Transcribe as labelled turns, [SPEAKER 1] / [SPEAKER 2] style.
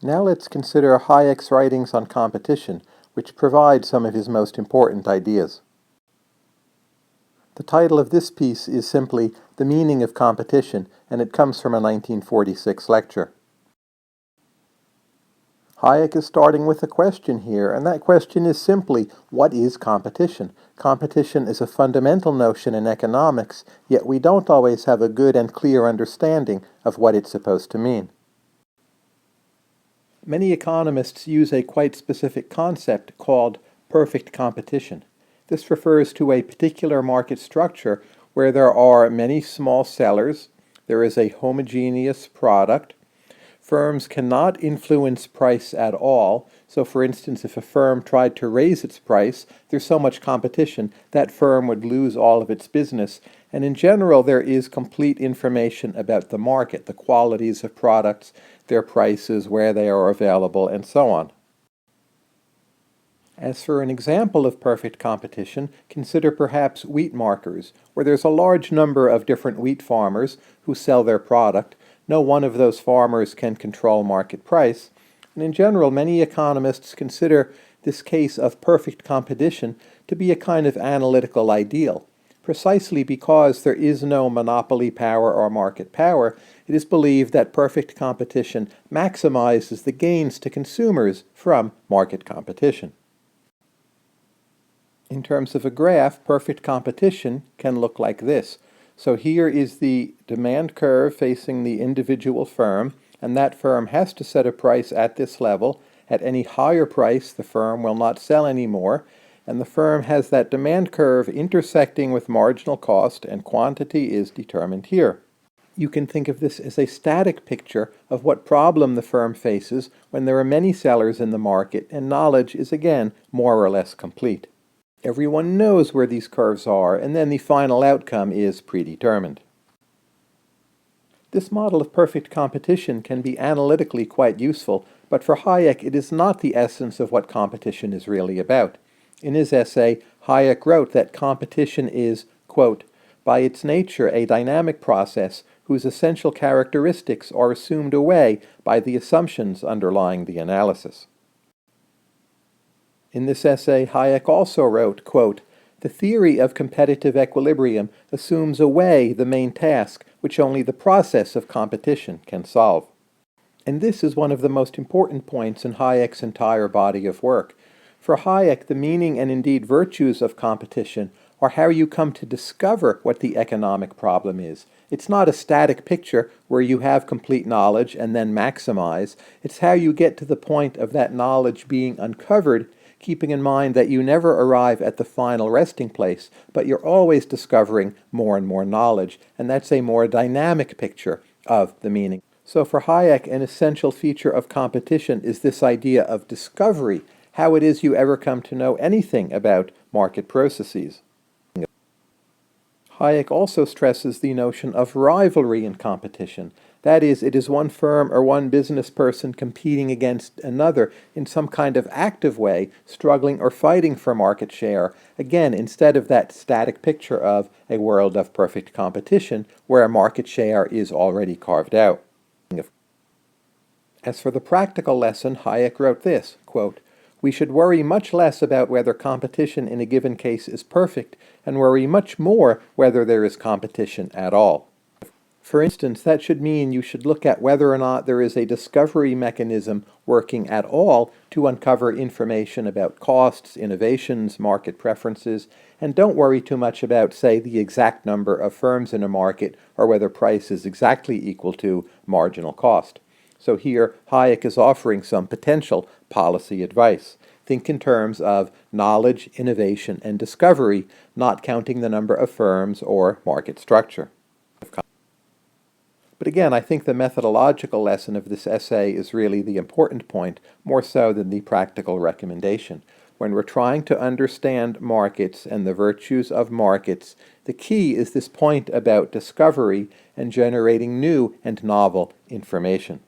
[SPEAKER 1] Now let's consider Hayek's writings on competition, which provide some of his most important ideas. The title of this piece is simply The Meaning of Competition, and it comes from a 1946 lecture. Hayek is starting with a question here, and that question is simply, what is competition? Competition is a fundamental notion in economics, yet we don't always have a good and clear understanding of what it's supposed to mean. Many economists use a quite specific concept called perfect competition. This refers to a particular market structure where there are many small sellers, there is a homogeneous product, firms cannot influence price at all. So for instance, if a firm tried to raise its price, there's so much competition, that firm would lose all of its business. And in general, there is complete information about the market, the qualities of products, their prices, where they are available, and so on. As for an example of perfect competition, consider perhaps wheat markers, where there's a large number of different wheat farmers who sell their product. No one of those farmers can control market price, and in general, many economists consider this case of perfect competition to be a kind of analytical ideal. Precisely because there is no monopoly power or market power, it is believed that perfect competition maximizes the gains to consumers from market competition. In terms of a graph, perfect competition can look like this. So here is the demand curve facing the individual firm, and that firm has to set a price at this level. At any higher price, the firm will not sell anymore, and the firm has that demand curve intersecting with marginal cost, and quantity is determined here. You can think of this as a static picture of what problem the firm faces when there are many sellers in the market, and knowledge is again more or less complete. Everyone knows where these curves are, and then the final outcome is predetermined. This model of perfect competition can be analytically quite useful, but for Hayek it is not the essence of what competition is really about. In his essay, Hayek wrote that competition is, quote, by its nature a dynamic process whose essential characteristics are assumed away by the assumptions underlying the analysis. In this essay, Hayek also wrote, quote, the theory of competitive equilibrium assumes away the main task which only the process of competition can solve. And this is one of the most important points in Hayek's entire body of work. For Hayek, the meaning and indeed virtues of competition are how you come to discover what the economic problem is. It's not a static picture where you have complete knowledge and then maximize. It's how you get to the point of that knowledge being uncovered, keeping in mind that you never arrive at the final resting place, but you're always discovering more and more knowledge, and that's a more dynamic picture of the meaning. So for Hayek, an essential feature of competition is this idea of discovery, how it is you ever come to know anything about market processes. Hayek also stresses the notion of rivalry in competition. That is, it is one firm or one business person competing against another in some kind of active way, struggling or fighting for market share, again, instead of that static picture of a world of perfect competition where market share is already carved out. As for the practical lesson, Hayek wrote this, quote, we should worry much less about whether competition in a given case is perfect, and worry much more whether there is competition at all. For instance, that should mean you should look at whether or not there is a discovery mechanism working at all to uncover information about costs, innovations, market preferences, and don't worry too much about, say, the exact number of firms in a market or whether price is exactly equal to marginal cost. So here, Hayek is offering some potential policy advice. Think in terms of knowledge, innovation, and discovery, not counting the number of firms or market structure. But again, I think the methodological lesson of this essay is really the important point, more so than the practical recommendation. When we're trying to understand markets and the virtues of markets, the key is this point about discovery and generating new and novel information.